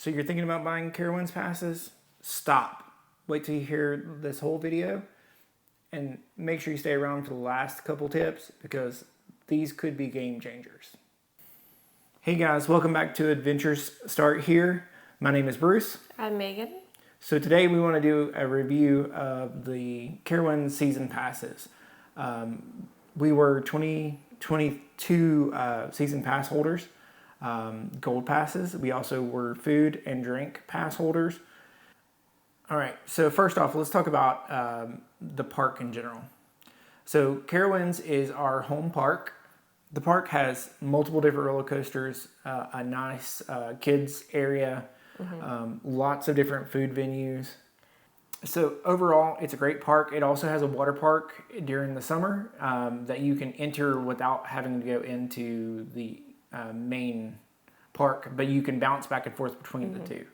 So you're thinking about buying Carowinds passes? Stop. Wait till you hear this whole video and make sure you stay around for the last couple tips because these could be game changers. Hey guys, welcome back to Adventures Start Here. My name is Bruce. I'm Megan. So today we want to do a review of the Carowinds season passes. We were 2022 season pass holders, gold passes. We also were food and drink pass holders. All right, so first off, let's talk about the park in general. So Carowinds is our home park. The park has multiple different roller coasters, a nice kids area, lots of different food venues. So overall, it's a great park. It also has a water park during the summer that you can enter without having to go into the main park, but you can bounce back and forth between the two.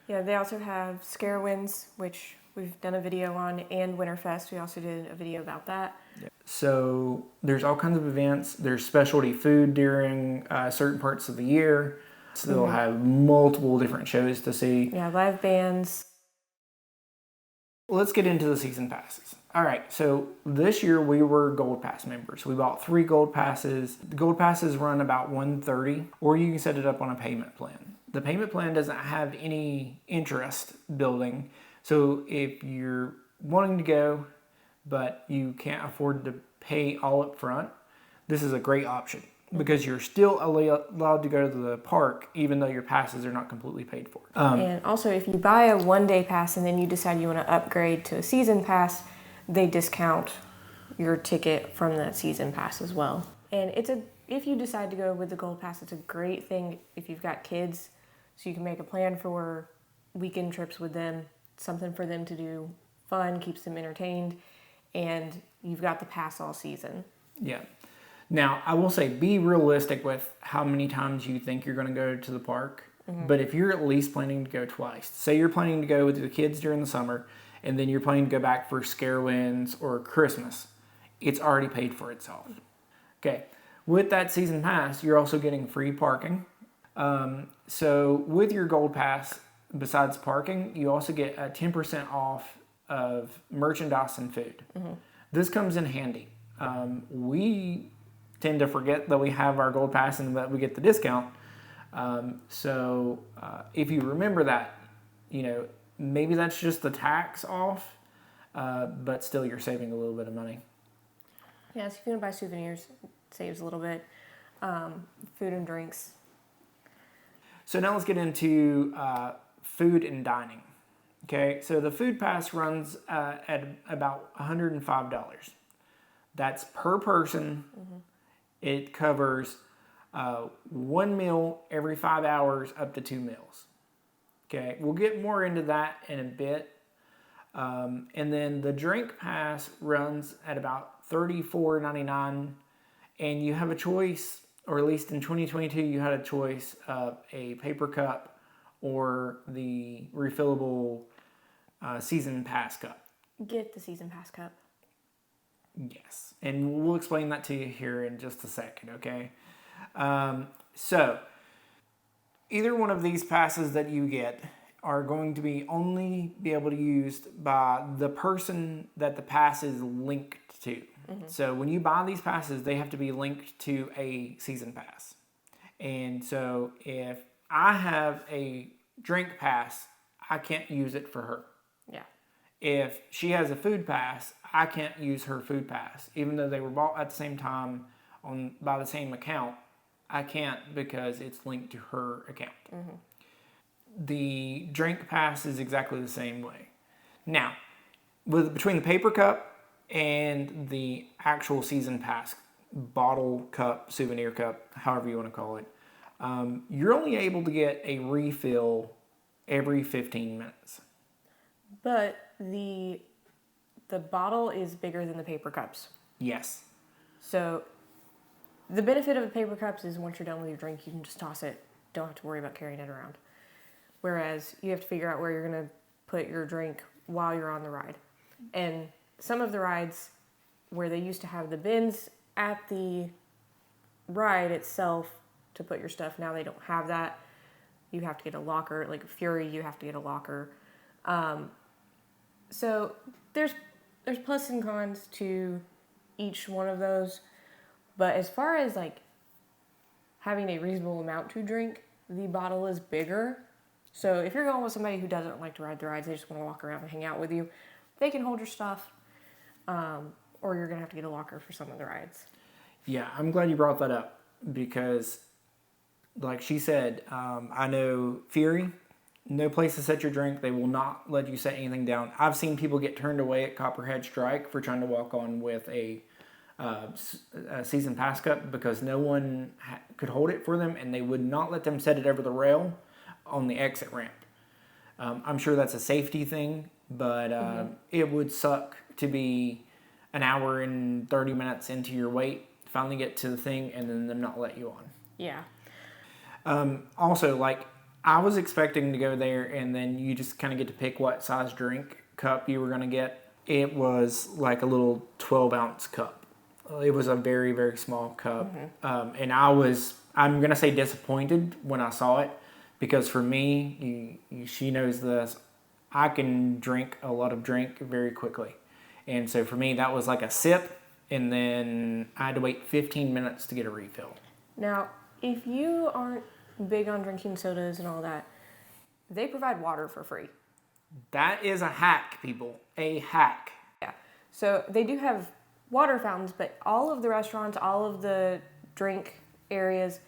Yeah, they also have Carowinds, which we've done a video on, and Winterfest. We also did a video about that. Yeah. So there's all kinds of events. There's specialty food during certain parts of the year. So they'll have multiple different shows to see. Yeah, live bands. Let's get into the season passes. All right, so this year we were Gold Pass members. We bought 3 Gold Passes. The Gold Passes run about $130, or you can set it up on a payment plan. The payment plan doesn't have any interest building, so if you're wanting to go, but you can't afford to pay all up front, this is a great option because you're still allowed to go to the park even though your passes are not completely paid for. And also, if you buy a one-day pass and then you decide you want to upgrade to a season pass, they discount your ticket from that season pass as well. And if you decide to go with the Gold Pass, it's a great thing if you've got kids, so you can make a plan for weekend trips with them, something for them to do, fun, keeps them entertained, and you've got the pass all season. Yeah. Now, I will say be realistic with how many times you think you're going to go to the park. But if you're at least planning to go twice, say you're planning to go with the kids during the summer, and then you're planning to go back for Carowinds or Christmas, it's already paid for itself. Okay. With that season pass, you're also getting free parking. So with your Gold Pass, besides parking, you also get a 10% off of merchandise and food. This comes in handy. We tend to forget that we have our Gold Pass and that we get the discount. So if you remember that, maybe that's just the tax off, but still you're saving a little bit of money. Yeah, so if you want to buy souvenirs, it saves a little bit. Food and drinks. So now let's get into food and dining. Okay, so the food pass runs at about $105. That's per person. It covers 1 meal every 5 hours up to 2 meals. Okay, we'll get more into that in a bit. And then the drink pass runs at about $34.99, and you have a choice, or at least in 2022, you had a choice of a paper cup or the refillable season pass cup. Get the season pass cup. Yes, and we'll explain that to you here in just a second, okay? So, either one of these passes that you get are going to be only be able to be used by the person that the pass is linked to. So when you buy these passes, they have to be linked to a season pass. And so if I have a drink pass, I can't use it for her. Yeah. If she has a food pass, I can't use her food pass. Even though they were bought at the same time by the same account, I can't because it's linked to her account. The drink pass is exactly the same way. Now, between the paper cup and the actual season pass, bottle cup, souvenir cup, however you want to call it, you're only able to get a refill every 15 minutes. But the bottle is bigger than the paper cups. Yes. So the benefit of the paper cups is once you're done with your drink, you can just toss it. Don't have to worry about carrying it around. Whereas you have to figure out where you're going to put your drink while you're on the ride. And some of the rides where they used to have the bins at the ride itself to put your stuff, now they don't have that. you have to get a locker. Like Fury, you have to get a locker. So there's plus and cons to each one of those. But as far as like having a reasonable amount to drink, the bottle is bigger. So if you're going with somebody who doesn't like to ride the rides, they just want to walk around and hang out with you, they can hold your stuff. Or you're going to have to get a locker for some of the rides. Yeah, I'm glad you brought that up because, like she said, I know Fury, no place to set your drink. They will not let you set anything down. I've seen people get turned away at Copperhead Strike for trying to walk on with a season pass cup because no one could hold it for them, and they would not let them set it over the rail on the exit ramp. I'm sure that's a safety thing, but it would suck to be an hour and 30 minutes into your wait, finally get to the thing, and then them not let you on. Yeah. Also, like, I was expecting to go there, and then you just kind of get to pick what size drink cup you were going to get. It was like a little 12-ounce cup. It was a very, very small cup. And I'm going to say disappointed when I saw it, because for me, she knows this, I can drink a lot of drink very quickly. And so for me, that was like a sip, and then I had to wait 15 minutes to get a refill. Now, if you aren't big on drinking sodas and all that, they provide water for free. That is a hack, people. A hack. Yeah. So they do have water fountains, but all of the restaurants, all of the drink areas,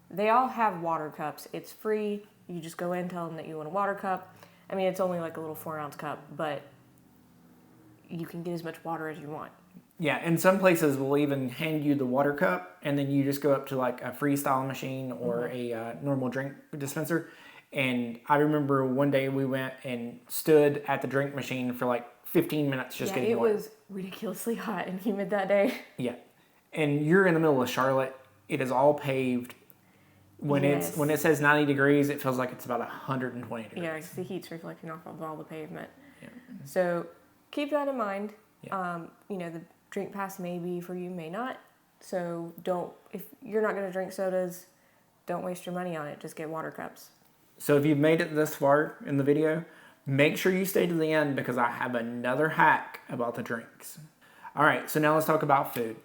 they all have water cups. It's free. You just go in, tell them that you want a water cup. I mean, it's only like a little 4-ounce cup, but you can get as much water as you want. Yeah, and some places will even hand you the water cup, and then you just go up to like a freestyle machine or a normal drink dispenser. And I remember one day we went and stood at the drink machine for like 15 minutes just getting water. It was ridiculously hot and humid that day. Yeah, and you're in the middle of Charlotte. It is all paved. When it says 90 degrees, it feels like it's about 120 degrees. Yeah, the heat's reflecting off of all the pavement. Yeah. So keep that in mind. Yeah. The drink pass may be for you, may not. So if you're not going to drink sodas, don't waste your money on it. Just get water cups. So if you've made it this far in the video, make sure you stay to the end because I have another hack about the drinks. All right, so now let's talk about food.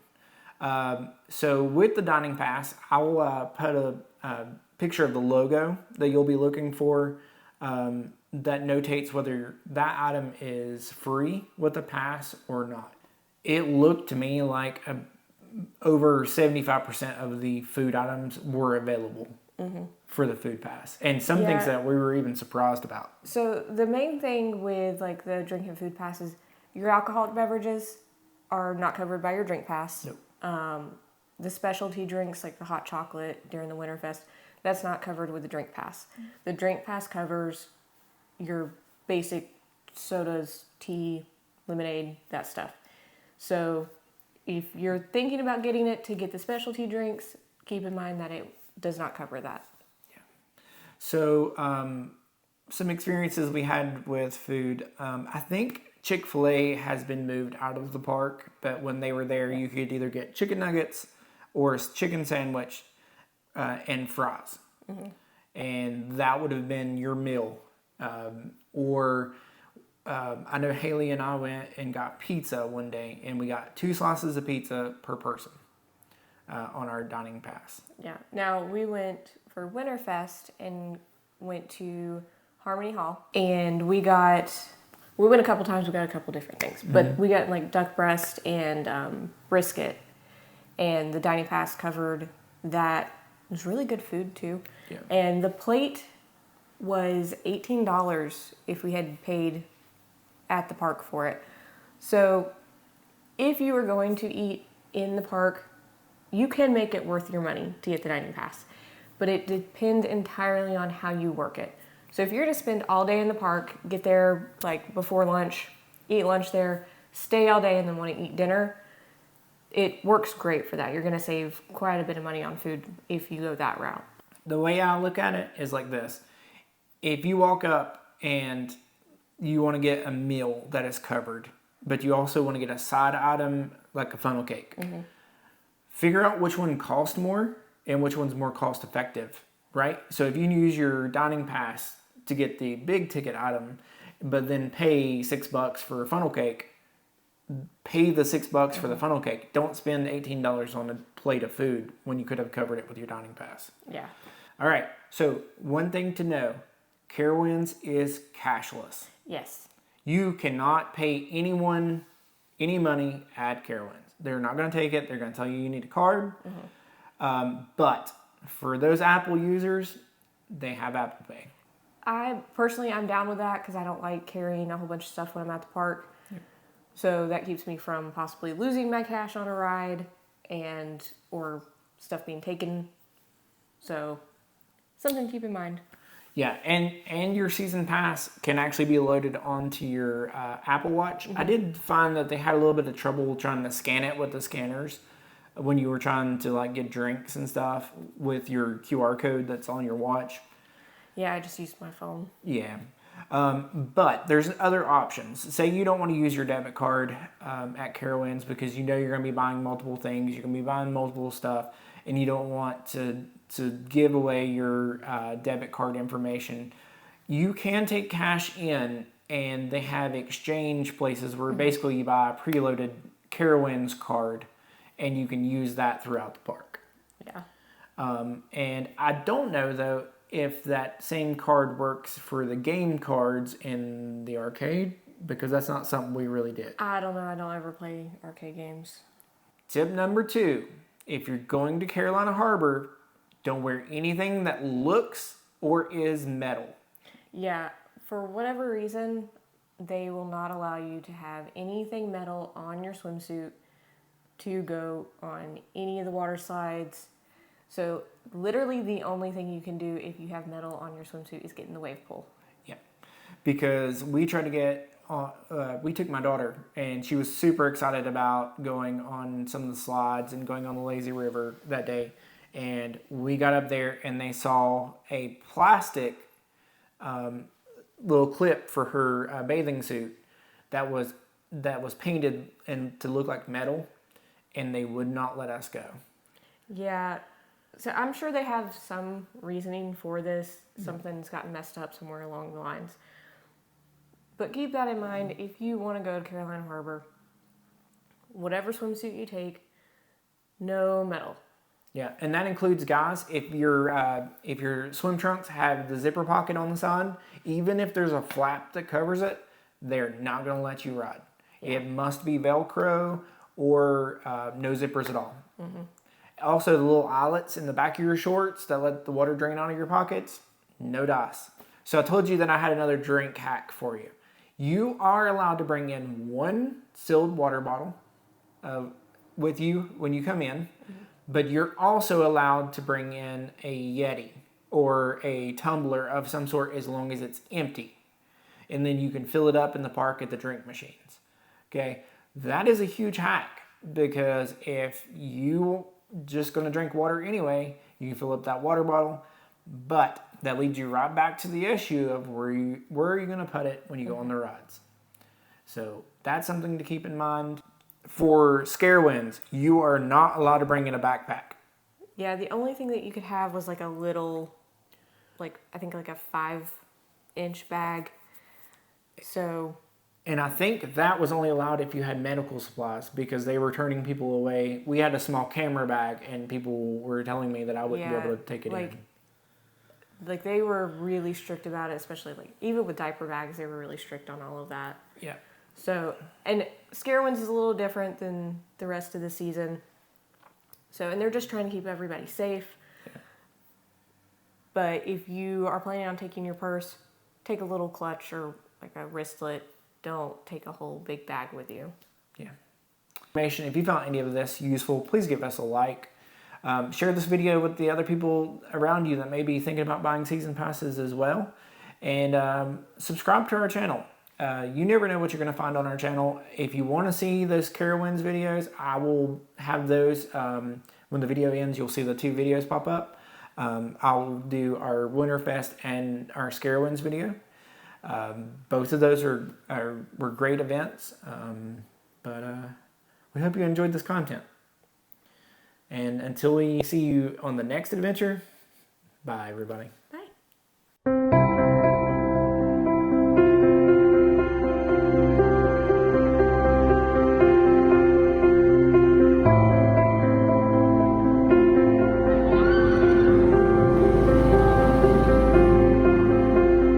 So with the dining pass, I will put a picture of the logo that you'll be looking for that notates whether that item is free with the pass or not. It looked to me like over 75% of the food items were available for the food pass. And some things that we were even surprised about. So the main thing with like the drink and food passes, your alcoholic beverages are not covered by your drink pass. Nope. The specialty drinks like the hot chocolate during the Winterfest, that's not covered with the drink pass. The drink pass covers your basic sodas, tea, lemonade, that stuff. So if you're thinking about getting it to get the specialty drinks, keep in mind that it does not cover that. Yeah. So some experiences we had with food. I think Chick-fil-A has been moved out of the park, but when they were there, you could either get chicken nuggets or a chicken sandwich and fries. And that would have been your meal. I know Haley and I went and got pizza one day, and we got 2 slices of pizza per person on our dining pass. Yeah. Now, we went for Winterfest and went to Harmony Hall, and we went a couple times, we got a couple different things, but we got like duck breast and brisket, and the dining pass covered that. It was really good food too. Yeah. And the plate was $18 if we had paid at the park for it. So if you were going to eat in the park, you can make it worth your money to get the dining pass, but it depends entirely on how you work it. So if you're to spend all day in the park, get there like before lunch, eat lunch there, stay all day and then want to eat dinner, it works great for that. You're going to save quite a bit of money on food if you go that route. The way I look at it is like this. If you walk up and you want to get a meal that is covered, but you also want to get a side item like a funnel cake, figure out which one costs more and which one's more cost effective. right? So if you use your dining pass to get the big ticket item, but then pay $6 for a funnel cake, pay the $6 for the funnel cake. Don't spend $18 on a plate of food when you could have covered it with your dining pass. Yeah. All right. So one thing to know, Carowinds is cashless. Yes. You cannot pay anyone any money at Carowinds. They're not going to take it. They're going to tell you need a card. But for those Apple users, they have Apple Pay. I'm down with that because I don't like carrying a whole bunch of stuff when I'm at the park. So that keeps me from possibly losing my cash on a ride or stuff being taken. So something to keep in mind. Yeah, and your season pass can actually be loaded onto your Apple Watch. I did find that they had a little bit of trouble trying to scan it with the scanners when you were trying to like get drinks and stuff with your QR code that's on your watch. Yeah, I just used my phone. Yeah. But there's other options. Say you don't want to use your debit card at Carowinds because you know you're going to be buying multiple things, you're going to be buying multiple stuff, and you don't want to give away your debit card information. You can take cash in, and they have exchange places where basically you buy a preloaded Carowinds card, and you can use that throughout the park. Yeah. And I don't know, though, if that same card works for the game cards in the arcade, because that's not something we really did. I don't know. I don't ever play arcade games. Tip number 2, if you're going to Carolina Harbor, don't wear anything that looks or is metal. Yeah, for whatever reason, they will not allow you to have anything metal on your swimsuit to go on any of the water slides. So literally the only thing you can do if you have metal on your swimsuit is get in the wave pool. Yeah, because we tried to get, we took my daughter and she was super excited about going on some of the slides and going on the lazy river that day. And we got up there and they saw a plastic little clip for her bathing suit that was painted and to look like metal, and they would not let us go. Yeah. So I'm sure they have some reasoning for this. Something's gotten messed up somewhere along the lines. But keep that in mind. If you want to go to Carolina Harbor, whatever swimsuit you take, no metal. Yeah, and that includes, guys, if your swim trunks have the zipper pocket on the side, even if there's a flap that covers it, they're not going to let you ride. Yeah. It must be Velcro or no zippers at all. Also, the little eyelets in the back of your shorts that let the water drain out of your pockets, no dice. So I told you that I had another drink hack for you. You are allowed to bring in one sealed water bottle with you when you come in, but you're also allowed to bring in a Yeti or a tumbler of some sort as long as it's empty. And then you can fill it up in the park at the drink machines. Okay, that is a huge hack, because if you just going to drink water anyway, you can fill up that water bottle, but that leads you right back to the issue of where are you going to put it when you go on the rides. So that's something to keep in mind. For Carowinds, you are not allowed to bring in a backpack. Yeah, the only thing that you could have was like a little, I think like a 5-inch bag. So. And I think that was only allowed if you had medical supplies, because they were turning people away. We had a small camera bag, and people were telling me that I wouldn't be able to take it in. Like they were really strict about it, especially even with diaper bags, they were really strict on all of that. Yeah. So, and Carowinds is a little different than the rest of the season. So, and they're just trying to keep everybody safe. Yeah. But if you are planning on taking your purse, take a little clutch or like a wristlet. Don't take a whole big bag with you. Yeah. Information. If you found any of this useful, please give us a like. Share this video with the other people around you that may be thinking about buying season passes as well. And subscribe to our channel. You never know what you're going to find on our channel. If you want to see those Carowinds videos, I will have those. When the video ends, you'll see the 2 videos pop up. I'll do our Winterfest and our Carowinds video. Both of those were great events. But we hope you enjoyed this content. And until we see you on the next adventure, Bye, everybody.